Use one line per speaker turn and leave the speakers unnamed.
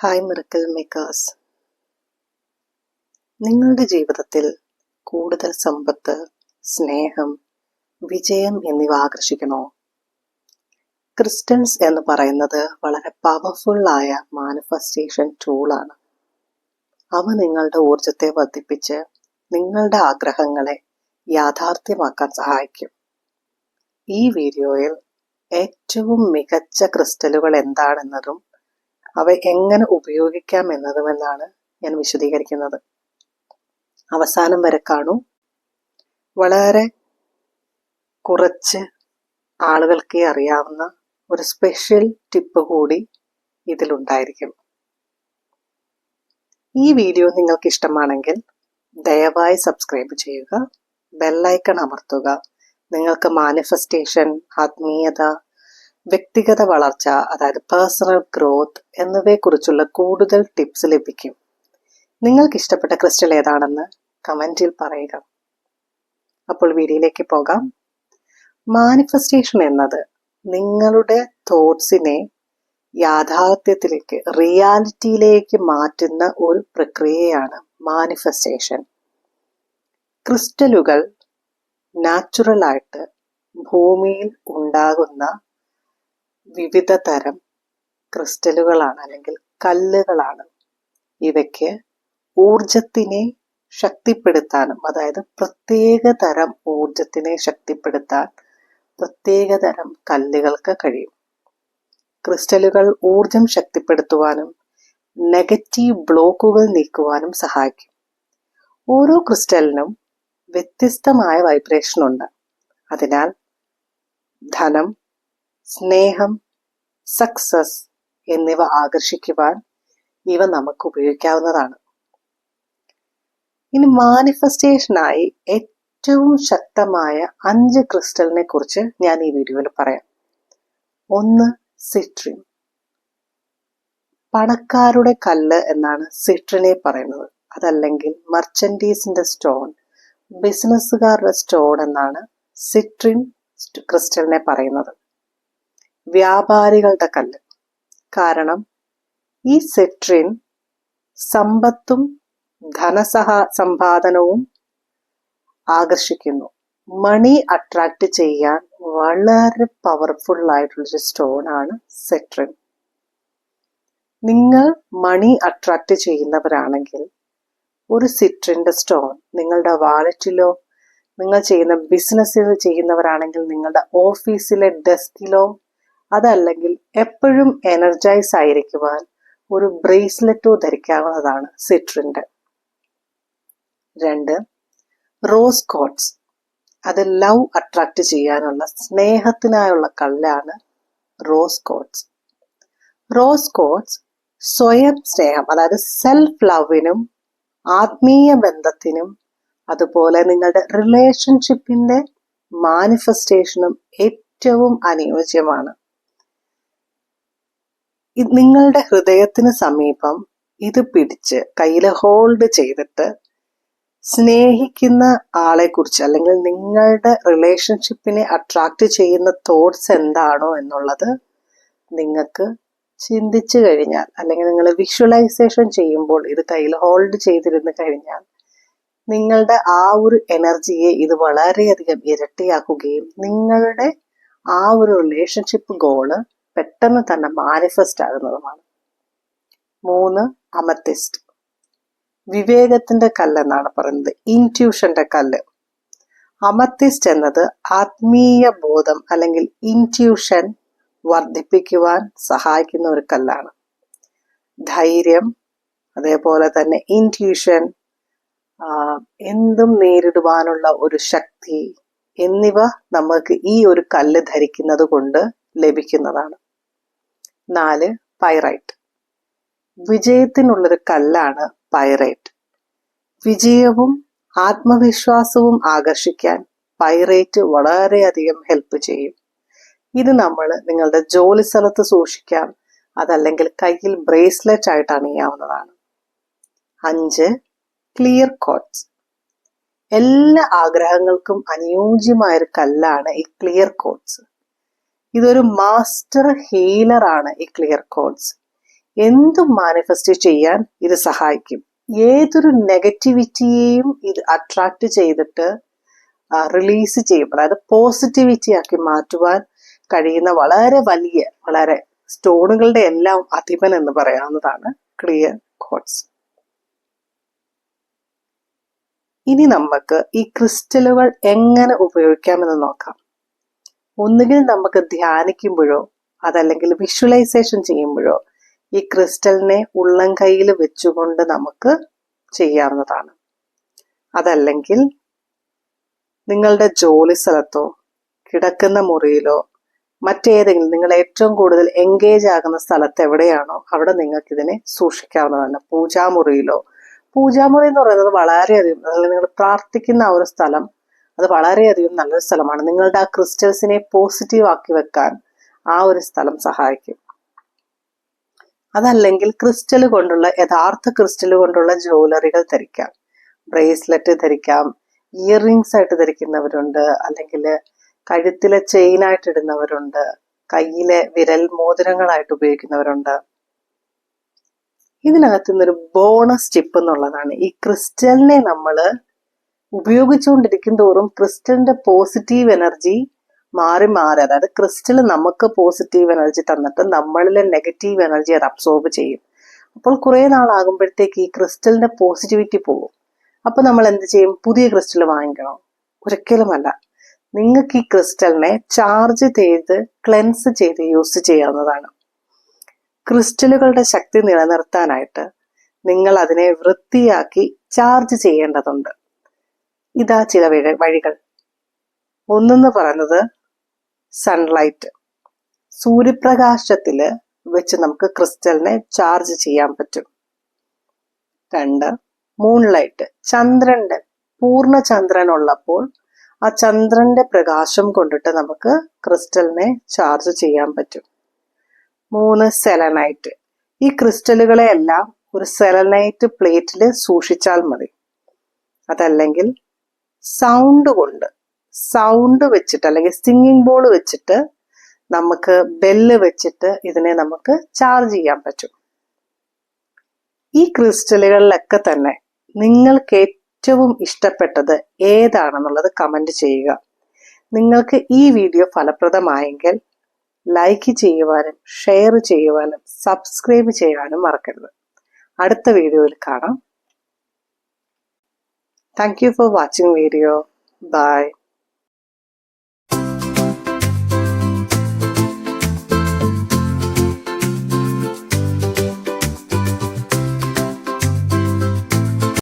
Hi miracle makers. നിങ്ങളുടെ ജീവിതത്തിൽ കൂടുതൽ സമ്പത്ത്, സ്നേഹം, വിജയം എന്നിവ ആകർഷിക്കണോ? ക്രിസ്റ്റൽസ് എന്ന് പറയുന്നത് വളരെ പവർഫുള്ളായ മാനിഫെസ്റ്റേഷൻ ടൂളാണ്. അവ നിങ്ങളുടെ ഊർജത്തെ വർദ്ധിപ്പിച്ച് നിങ്ങളുടെ ആഗ്രഹങ്ങളെ യാഥാർത്ഥ്യമാക്കാൻ സഹായിക്കും. ഈ വീഡിയോയിൽ ഏറ്റവും മികച്ച ക്രിസ്റ്റലുകൾ എന്താണെന്നതും അവ എങ്ങനെ ഉപയോഗിക്കാം എന്നതുമെന്നാണ് ഞാൻ വിശദീകരിക്കുന്നത്. അവസാനം വരെ കാണൂ. വളരെ കുറച്ച് ആളുകൾക്ക് അറിയാവുന്ന ഒരു സ്പെഷ്യൽ ടിപ്പ് കൂടി ഇതിലുണ്ടായിരിക്കും. ഈ വീഡിയോ നിങ്ങൾക്ക് ഇഷ്ടമാണെങ്കിൽ ദയവായി സബ്സ്ക്രൈബ് ചെയ്യുക, ബെല്ലൈക്കൺ അമർത്തുക. നിങ്ങൾക്ക് മാനിഫെസ്റ്റേഷൻ, ആത്മീയത, വ്യക്തിഗത വളർച്ച, അതായത് പേഴ്സണൽ ഗ്രോത്ത് എന്നിവയെക്കുറിച്ചുള്ള കൂടുതൽ ടിപ്സ് ലഭിക്കും. നിങ്ങൾക്ക് ഇഷ്ടപ്പെട്ട ക്രിസ്റ്റൽ ഏതാണെന്ന് കമൻറ്റിൽ പറയുക. അപ്പോൾ വീഡിയോയിലേക്ക് പോകാം. മാനിഫെസ്റ്റേഷൻ എന്നത് നിങ്ങളുടെ തോട്ട്സിനെ യാഥാർത്ഥ്യത്തിലേക്ക്, റിയാലിറ്റിയിലേക്ക് മാറ്റുന്ന ഒരു പ്രക്രിയയാണ് മാനിഫെസ്റ്റേഷൻ. ക്രിസ്റ്റലുകൾ നാച്ചുറലായിട്ട് ഭൂമിയിൽ ഉണ്ടാകുന്ന വിവിധ തരം ക്രിസ്റ്റലുകളാണ്, അല്ലെങ്കിൽ കല്ലുകളാണ്. ഇവയ്ക്ക് ഊർജത്തിനെ ശക്തിപ്പെടുത്താനും, അതായത് പ്രത്യേക തരം ഊർജത്തിനെ ശക്തിപ്പെടുത്താൻ പ്രത്യേക തരം കല്ലുകൾക്ക് കഴിയും. ക്രിസ്റ്റലുകൾ ഊർജം ശക്തിപ്പെടുത്തുവാനും നെഗറ്റീവ് ബ്ലോക്കുകൾ നീക്കുവാനും സഹായിക്കും. ഓരോ ക്രിസ്റ്റലിനും വ്യത്യസ്തമായ വൈബ്രേഷൻ ഉണ്ട്. അതിനാൽ ധനം, സ്നേഹം, സക്സസ് എന്നിവ ആകർഷിക്കുവാൻ ഇവ നമുക്ക് ഉപയോഗിക്കാവുന്നതാണ്. ഇനി മാനിഫെസ്റ്റേഷനായി ഏറ്റവും ശക്തമായ 5 ക്രിസ്റ്റലിനെ കുറിച്ച് ഞാൻ ഈ വീഡിയോയിൽ പറയാം. 1. സിട്രിൻ. പണക്കാരുടെ കല്ല് എന്നാണ് സിട്രിനെ പറയുന്നത്. അതല്ലെങ്കിൽ മർച്ചൻഡീസിന്റെ സ്റ്റോൺ, ബിസിനസ്സുകാരുടെ സ്റ്റോൺ എന്നാണ് സിട്രിൻ ക്രിസ്റ്റലിനെ പറയുന്നത്. വ്യാപാരികളുടെ കല്ല്. കാരണം ഈ സിട്രിൻ സമ്പത്തും ധനസമ്പാദനവും ആകർഷിക്കുന്നു. മണി അട്രാക്ട് ചെയ്യാൻ വളരെ പവർഫുൾ ആയിട്ടുള്ളൊരു സ്റ്റോൺ ആണ് സിട്രിൻ. നിങ്ങൾ മണി അട്രാക്ട് ചെയ്യുന്നവരാണെങ്കിൽ ഒരു സിട്രിന്റെ സ്റ്റോൺ നിങ്ങളുടെ വാലറ്റിലോ, നിങ്ങൾ ചെയ്യുന്ന ബിസിനസ്സിൽ ചെയ്യുന്നവരാണെങ്കിൽ നിങ്ങളുടെ ഓഫീസിലെ ഡെസ്കിലോ, അതല്ലെങ്കിൽ എപ്പോഴും എനർജൈസ് ആയിരിക്കുവാൻ ഒരു ബ്രേസ്ലെറ്റോ ധരിക്കാവുന്നതാണ് സിട്രിന്റെ. 2. Rose quartz. അത് ലവ് അട്രാക്ട് ചെയ്യാനുള്ള, സ്നേഹത്തിനായുള്ള കല്ലാണ് റോസ് ക്വാർട്സ്. റോസ് ക്വാർട്സ് സ്വയം സ്നേഹം, അതായത് സെൽഫ് ലവിനും ആത്മീയ ബന്ധത്തിനും അതുപോലെ നിങ്ങളുടെ റിലേഷൻഷിപ്പിന്റെ മാനിഫെസ്റ്റേഷനും ഏറ്റവും അനുയോജ്യമാണ്. നിങ്ങളുടെ ഹൃദയത്തിന് സമീപം ഇത് പിടിച്ച് കയ്യിൽ ഹോൾഡ് ചെയ്തിട്ട് സ്നേഹിക്കുന്ന ആളെ കുറിച്ച്, അല്ലെങ്കിൽ നിങ്ങളുടെ റിലേഷൻഷിപ്പിനെ അട്രാക്ട് ചെയ്യുന്ന തോട്ട്സ് എന്താണോ എന്നുള്ളത് നിങ്ങൾക്ക് ചിന്തിച്ചു കഴിഞ്ഞാൽ, അല്ലെങ്കിൽ നിങ്ങൾ വിഷ്വലൈസേഷൻ ചെയ്യുമ്പോൾ ഇത് കയ്യിൽ ഹോൾഡ് ചെയ്തിരുന്നു കഴിഞ്ഞാൽ നിങ്ങളുടെ ആ ഒരു എനർജിയെ ഇത് വളരെയധികം ഇരട്ടിയാക്കുകയും നിങ്ങളുടെ ആ ഒരു റിലേഷൻഷിപ്പ് ഗോള് പെട്ടെന്ന് തന്നെ മാനിഫെസ്റ്റ് ആകുന്നതുമാണ്. 3. അമത്തിസ്റ്റ്. വിവേകത്തിന്റെ കല്ല് എന്നാണ് പറയുന്നത്, ഇൻറ്റ്യൂഷന്റെ കല്ല്. അമത്തിസ്റ്റ് എന്നത് ആത്മീയ ബോധം അല്ലെങ്കിൽ ഇൻറ്റ്യൂഷൻ വർദ്ധിപ്പിക്കുവാൻ സഹായിക്കുന്ന ഒരു കല്ലാണ്. ധൈര്യം, അതേപോലെ തന്നെ ഇൻറ്റ്യൂഷൻ, എന്തും നേരിടുവാനുള്ള ഒരു ശക്തി എന്നിവ നമുക്ക് ഈ ഒരു കല്ല് ധരിക്കുന്നത് കൊണ്ട് ലഭിക്കുന്നതാണ്. 4. പൈറൈറ്റ്. വിജയത്തിനുള്ളൊരു കല്ലാണ് പൈറൈറ്റ്. വിജയവും ആത്മവിശ്വാസവും ആകർഷിക്കാൻ പൈറൈറ്റ് വളരെയധികം ഹെൽപ്പ് ചെയ്യും. ഇത് നമ്മൾ നിങ്ങളുടെ ജോലി സ്ഥലത്ത് സൂക്ഷിക്കാം, അതല്ലെങ്കിൽ കയ്യിൽ ബ്രേസ്ലെറ്റ് ആയിട്ട് അണിയാവുന്നതാണ്. 5. Clear quartz. എല്ലാ ആഗ്രഹങ്ങൾക്കും അനുയോജ്യമായൊരു കല്ലാണ് ഈ ക്ലിയർ ക്വാർട്സ്. ഇതൊരു മാസ്റ്റർ ഹീലർ ആണ് ഈ ക്ലിയർ ക്വാർട്സ്. എന്തും മാനിഫെസ്റ്റ് ചെയ്യാൻ ഇത് സഹായിക്കും. ഏതൊരു നെഗറ്റിവിറ്റിയെയും ഇത് അട്രാക്ട് ചെയ്തിട്ട് റിലീസ് ചെയ്യും, അതായത് പോസിറ്റിവിറ്റി ആക്കി മാറ്റുവാൻ കഴിയുന്ന വളരെ സ്റ്റോണുകളുടെ എല്ലാം അധിപൻ എന്ന് പറയാവുന്നതാണ് ക്ലിയർ ക്വാർട്സ്. ഇനി നമുക്ക് ഈ ക്രിസ്റ്റലുകൾ എങ്ങനെ ഉപയോഗിക്കാമെന്ന് നോക്കാം. ഒന്നുകിൽ നമുക്ക് ധ്യാനിക്കുമ്പോഴോ അതല്ലെങ്കിൽ വിഷ്വലൈസേഷൻ ചെയ്യുമ്പോഴോ ഈ ക്രിസ്റ്റലിനെ ഉള്ളം കൈയിൽ വെച്ചുകൊണ്ട് നമുക്ക് ചെയ്യാവുന്നതാണ്. അതല്ലെങ്കിൽ നിങ്ങളുടെ ജോലി സ്ഥലത്തോ കിടക്കുന്ന മുറിയിലോ മറ്റേതെങ്കിലും നിങ്ങൾ ഏറ്റവും കൂടുതൽ എൻഗേജ് ആകുന്ന സ്ഥലത്ത് എവിടെയാണോ അവിടെ നിങ്ങൾക്ക് ഇതിനെ സൂക്ഷിക്കാവുന്നതാണ്. പൂജാമുറി എന്ന് പറയുന്നത് വളരെയധികം, അല്ലെങ്കിൽ നിങ്ങൾ പ്രാർത്ഥിക്കുന്ന ആ ഒരു സ്ഥലം, അത് വളരെയധികം നല്ലൊരു സ്ഥലമാണ്. നിങ്ങളുടെ ആ ക്രിസ്റ്റൽസിനെ പോസിറ്റീവ് ആക്കി വെക്കാൻ ആ ഒരു സ്ഥലം സഹായിക്കും. അതല്ലെങ്കിൽ യഥാർത്ഥ ക്രിസ്റ്റൽ കൊണ്ടുള്ള ജ്വല്ലറികൾ ധരിക്കാം. ബ്രേസ്ലെറ്റ് ധരിക്കാം, ഇയറിങ്സ് ആയിട്ട് ധരിക്കുന്നവരുണ്ട്, അല്ലെങ്കിൽ കഴുത്തിലെ ചെയിനായിട്ട് ഇടുന്നവരുണ്ട്, കയ്യിലെ വിരൽ മോതിരങ്ങളായിട്ട് ഉപയോഗിക്കുന്നവരുണ്ട്. ഇതിനകത്ത് നിന്നൊരു ബോണസ് ടിപ്പ് എന്നുള്ളതാണ്, ഈ ക്രിസ്റ്റലിനെ നമ്മൾ ഉപയോഗിച്ചുകൊണ്ടിരിക്കും തോറും ക്രിസ്റ്റലിന്റെ പോസിറ്റീവ് എനർജി മാറി അതായത് ക്രിസ്റ്റൽ നമുക്ക് പോസിറ്റീവ് എനർജി തന്നിട്ട് നമ്മളിലെ നെഗറ്റീവ് എനർജി അത് അബ്സോർബ് ചെയ്യും. അപ്പോൾ കുറെ നാളാകുമ്പോഴത്തേക്ക് ഈ ക്രിസ്റ്റലിന്റെ പോസിറ്റിവിറ്റി പോകും. അപ്പൊ നമ്മൾ എന്ത് ചെയ്യും? പുതിയ ക്രിസ്റ്റൽ വാങ്ങിക്കണോ? ഒരിക്കലുമല്ല. നിങ്ങൾക്ക് ഈ ക്രിസ്റ്റലിനെ ചാർജ് ചെയ്ത് ക്ലെൻസ് ചെയ്ത് യൂസ് ചെയ്യാവുന്നതാണ്. ക്രിസ്റ്റലുകളുടെ ശക്തി നിലനിർത്താനായിട്ട് നിങ്ങൾ അതിനെ വൃത്തിയാക്കി ചാർജ് ചെയ്യേണ്ടതുണ്ട്. ഇതാ ചില വഴികൾ. ഒന്നെന്ന് പറയുന്നത് സൺലൈറ്റ്, സൂര്യപ്രകാശത്തില് വെച്ച് നമുക്ക് ക്രിസ്റ്റലിനെ ചാർജ് ചെയ്യാൻ പറ്റും. 2, മൂൺലൈറ്റ്, പൂർണ്ണ ചന്ദ്രൻ ഉള്ളപ്പോൾ ആ ചന്ദ്രന്റെ പ്രകാശം കൊണ്ടിട്ട് നമുക്ക് ക്രിസ്റ്റലിനെ ചാർജ് ചെയ്യാൻ പറ്റും. 3, സെലനൈറ്റ്. ഈ ക്രിസ്റ്റലുകളെ എല്ലാം ഒരു സെലനൈറ്റ് പ്ലേറ്റിൽ സൂക്ഷിച്ചാൽ മതി. അതല്ലെങ്കിൽ സൗണ്ട് വെച്ചിട്ട് അല്ലെങ്കിൽ സിംഗിങ് ബോൾ വെച്ചിട്ട് നമുക്ക് ബെല്ല് വെച്ചിട്ട് ഇതിനെ നമുക്ക് ചാർജ് ചെയ്യാൻ പറ്റും. ഈ ക്രിസ്റ്റലുകളിലൊക്കെ തന്നെ നിങ്ങൾക്ക് ഏറ്റവും ഇഷ്ടപ്പെട്ടത് ഏതാണെന്നുള്ളത് കമന്റ് ചെയ്യുക. നിങ്ങൾക്ക് ഈ വീഡിയോ ഫലപ്രദമായെങ്കിൽ ലൈക്ക് ചെയ്യുവാനും ഷെയർ ചെയ്യുവാനും സബ്സ്ക്രൈബ് ചെയ്യാനും മറക്കരുത്. അടുത്ത വീഡിയോയിൽ കാണാം. Thank you for watching video. Bye.